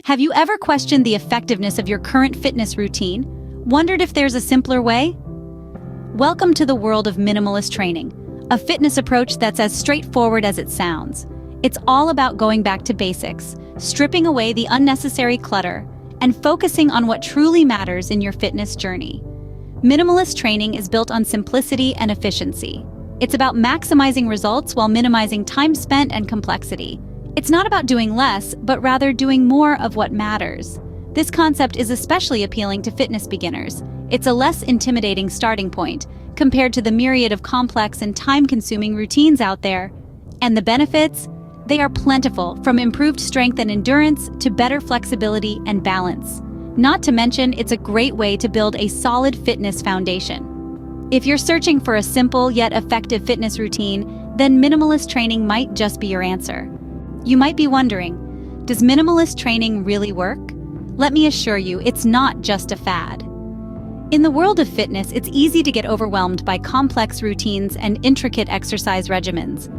Have you ever questioned the effectiveness of your current fitness routine? Wondered if there's a simpler way? Welcome to the world of minimalist training, a fitness approach that's as straightforward as it sounds. It's all about going back to basics, stripping away the unnecessary clutter, and focusing on what truly matters in your fitness journey. Minimalist training is built on simplicity and efficiency. It's about maximizing results while minimizing time spent and complexity. It's not about doing less, but rather doing more of what matters. This concept is especially appealing to fitness beginners. It's a less intimidating starting point compared to the myriad of complex and time-consuming routines out there. And the benefits? They are plentiful, from improved strength and endurance to better flexibility and balance. Not to mention, it's a great way to build a solid fitness foundation. If you're searching for a simple yet effective fitness routine, then minimalist training might just be your answer. You might be wondering, does minimalist training really work? Let me assure you, it's not just a fad. In the world of fitness, it's easy to get overwhelmed by complex routines and intricate exercise regimens.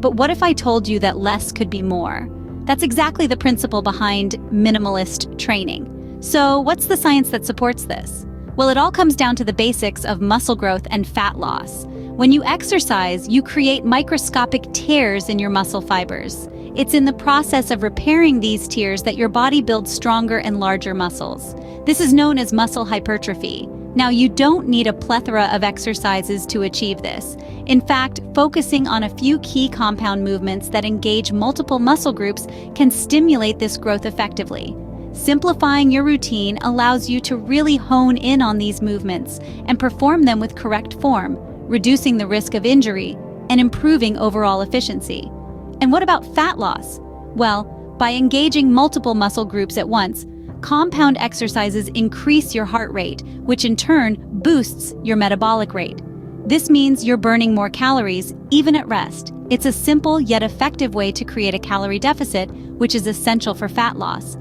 But what if I told you that less could be more? That's exactly the principle behind minimalist training. So, what's the science that supports this? Well, it all comes down to the basics of muscle growth and fat loss. When you exercise, you create microscopic tears in your muscle fibers. It's in the process of repairing these tears that your body builds stronger and larger muscles. This is known as muscle hypertrophy. Now, you don't need a plethora of exercises to achieve this. In fact, focusing on a few key compound movements that engage multiple muscle groups can stimulate this growth effectively. Simplifying your routine allows you to really hone in on these movements and perform them with correct form, reducing the risk of injury and improving overall efficiency. And what about fat loss? Well, by engaging multiple muscle groups at once, compound exercises increase your heart rate, which in turn boosts your metabolic rate. This means you're burning more calories, even at rest. It's a simple yet effective way to create a calorie deficit, which is essential for fat loss.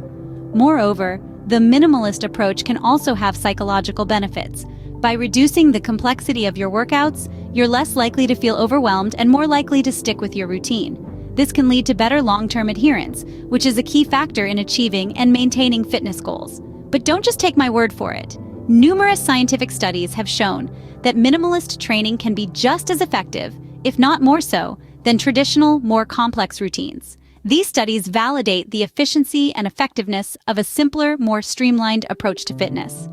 Moreover, the minimalist approach can also have psychological benefits. By reducing the complexity of your workouts, you're less likely to feel overwhelmed and more likely to stick with your routine. This can lead to better long-term adherence, which is a key factor in achieving and maintaining fitness goals. But don't just take my word for it. Numerous scientific studies have shown that minimalist training can be just as effective, if not more so, than traditional, more complex routines. These studies validate the efficiency and effectiveness of a simpler, more streamlined approach to fitness.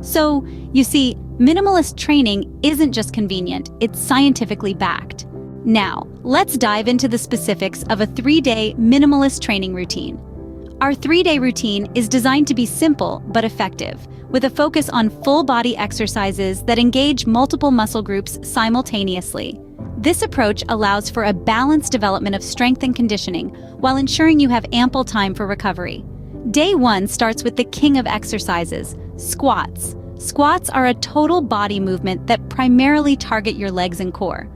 So, you see, minimalist training isn't just convenient, it's scientifically backed. Now, let's dive into the specifics of a 3-day minimalist training routine. Our 3-day routine is designed to be simple but effective, with a focus on full-body exercises that engage multiple muscle groups simultaneously. This approach allows for a balanced development of strength and conditioning while ensuring you have ample time for recovery. Day 1 starts with the king of exercises, squats. Squats are a total body movement that primarily target your legs and core.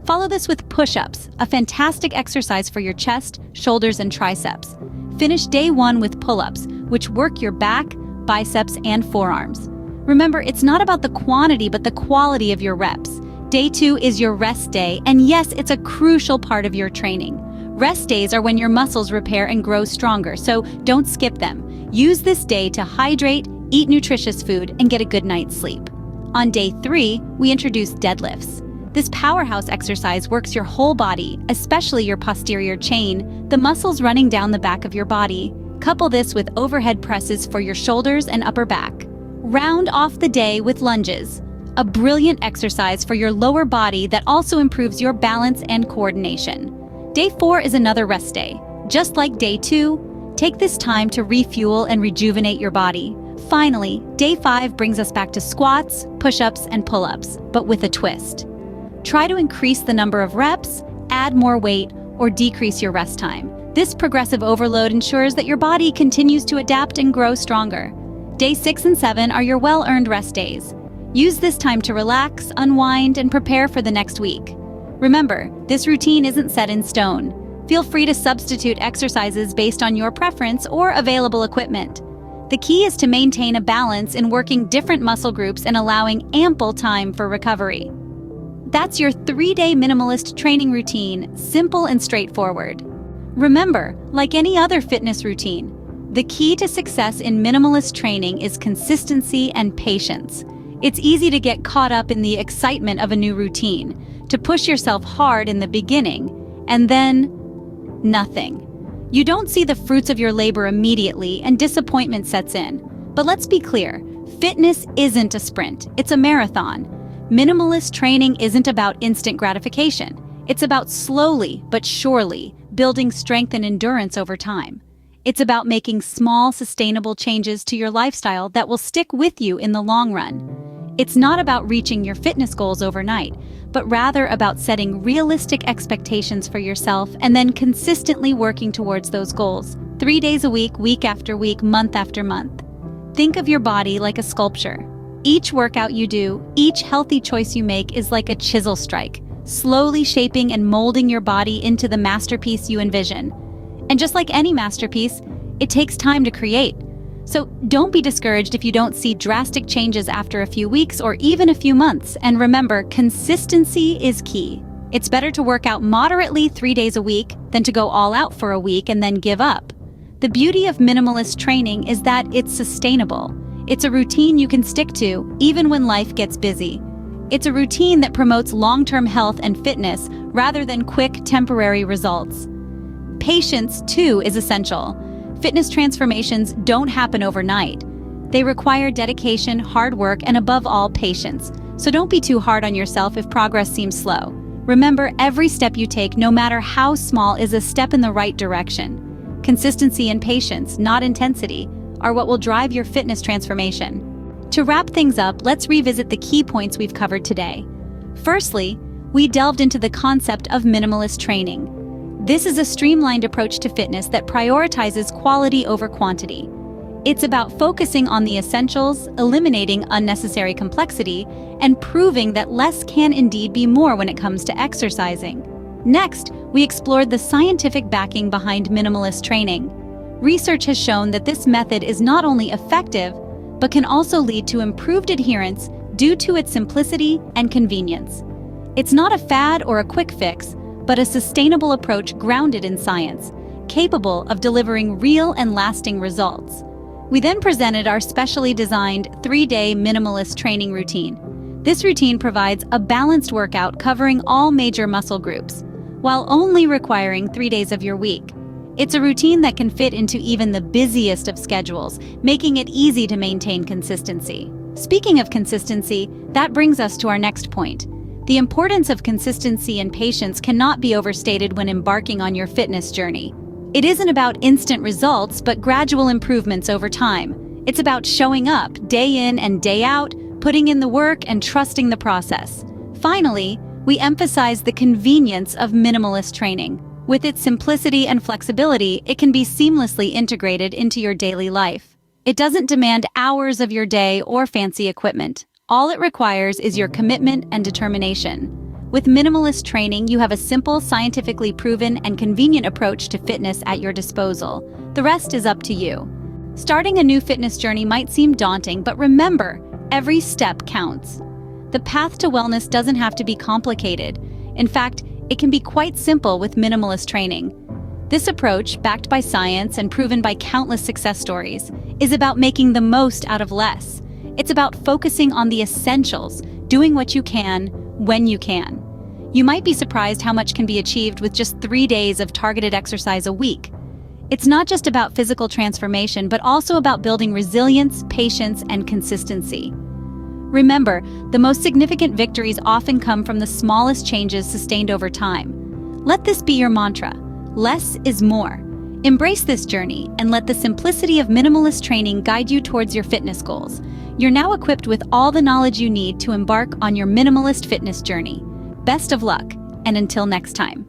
Follow this with push-ups, a fantastic exercise for your chest, shoulders, and triceps. Finish day 1 with pull-ups, which work your back, biceps, and forearms. Remember, it's not about the quantity but the quality of your reps. Day 2 is your rest day, and yes, it's a crucial part of your training. Rest days are when your muscles repair and grow stronger, so don't skip them. Use this day to hydrate, eat nutritious food, and get a good night's sleep. On day 3, we introduce deadlifts. This powerhouse exercise works your whole body, especially your posterior chain, the muscles running down the back of your body. Couple this with overhead presses for your shoulders and upper back. Round off the day with lunges, a brilliant exercise for your lower body that also improves your balance and coordination. Day 4 is another rest day. Just like day 2, take this time to refuel and rejuvenate your body. Finally, day 5 brings us back to squats, push-ups, and pull-ups, but with a twist. Try to increase the number of reps, add more weight, or decrease your rest time. This progressive overload ensures that your body continues to adapt and grow stronger. Day 6 and 7 are your well-earned rest days. Use this time to relax, unwind, and prepare for the next week. Remember, this routine isn't set in stone. Feel free to substitute exercises based on your preference or available equipment. The key is to maintain a balance in working different muscle groups and allowing ample time for recovery. That's your 3-day minimalist training routine, simple and straightforward. Remember, like any other fitness routine, The key to success in minimalist training is consistency and patience. It's easy to get caught up in the excitement of a new routine, to push yourself hard in the beginning, and then nothing. You don't see the fruits of your labor immediately, and disappointment sets in. But let's be clear, fitness isn't a sprint, it's a marathon. Minimalist training isn't about instant gratification. It's about slowly but surely building strength and endurance over time. It's about making small, sustainable changes to your lifestyle that will stick with you in the long run. It's not about reaching your fitness goals overnight, but rather about setting realistic expectations for yourself and then consistently working towards those goals, 3 days a week after week, month after month. Think of your body like a sculpture. Each workout you do, each healthy choice you make is like a chisel strike, slowly shaping and molding your body into the masterpiece you envision. And just like any masterpiece, it takes time to create. So don't be discouraged if you don't see drastic changes after a few weeks or even a few months. And remember, consistency is key. It's better to work out moderately 3 days a week than to go all out for a week and then give up. The beauty of minimalist training is that it's sustainable. It's a routine you can stick to even when life gets busy. It's a routine that promotes long-term health and fitness rather than quick, temporary results. Patience, too, is essential. Fitness transformations don't happen overnight. They require dedication, hard work, and above all, patience. So don't be too hard on yourself if progress seems slow. Remember, every step you take, no matter how small, is a step in the right direction. Consistency and patience, not intensity, are what will drive your fitness transformation. To wrap things up, let's revisit the key points we've covered today. Firstly, we delved into the concept of minimalist training. This is a streamlined approach to fitness that prioritizes quality over quantity. It's about focusing on the essentials, eliminating unnecessary complexity, and proving that less can indeed be more when it comes to exercising. Next, we explored the scientific backing behind minimalist training. Research has shown that this method is not only effective, but can also lead to improved adherence due to its simplicity and convenience. It's not a fad or a quick fix, but a sustainable approach grounded in science, capable of delivering real and lasting results. We then presented our specially designed 3-day minimalist training routine. This routine provides a balanced workout covering all major muscle groups, while only requiring 3 days of your week. It's a routine that can fit into even the busiest of schedules, making it easy to maintain consistency. Speaking of consistency, that brings us to our next point. The importance of consistency and patience cannot be overstated when embarking on your fitness journey. It isn't about instant results, but gradual improvements over time. It's about showing up day in and day out, putting in the work and trusting the process. Finally, we emphasize the convenience of minimalist training. With its simplicity and flexibility, it can be seamlessly integrated into your daily life. It doesn't demand hours of your day or fancy equipment. All it requires is your commitment and determination. With minimalist training, you have a simple, scientifically proven, and convenient approach to fitness at your disposal. The rest is up to you. Starting a new fitness journey might seem daunting, but remember, every step counts. The path to wellness doesn't have to be complicated. In fact, it can be quite simple with minimalist training. This approach, backed by science and proven by countless success stories, is about making the most out of less. It's about focusing on the essentials, doing what you can, when you can. You might be surprised how much can be achieved with just 3 days of targeted exercise a week. It's not just about physical transformation, but also about building resilience, patience, and consistency. Remember, the most significant victories often come from the smallest changes sustained over time. Let this be your mantra: less is more. Embrace this journey and let the simplicity of minimalist training guide you towards your fitness goals. You're now equipped with all the knowledge you need to embark on your minimalist fitness journey. Best of luck, and until next time.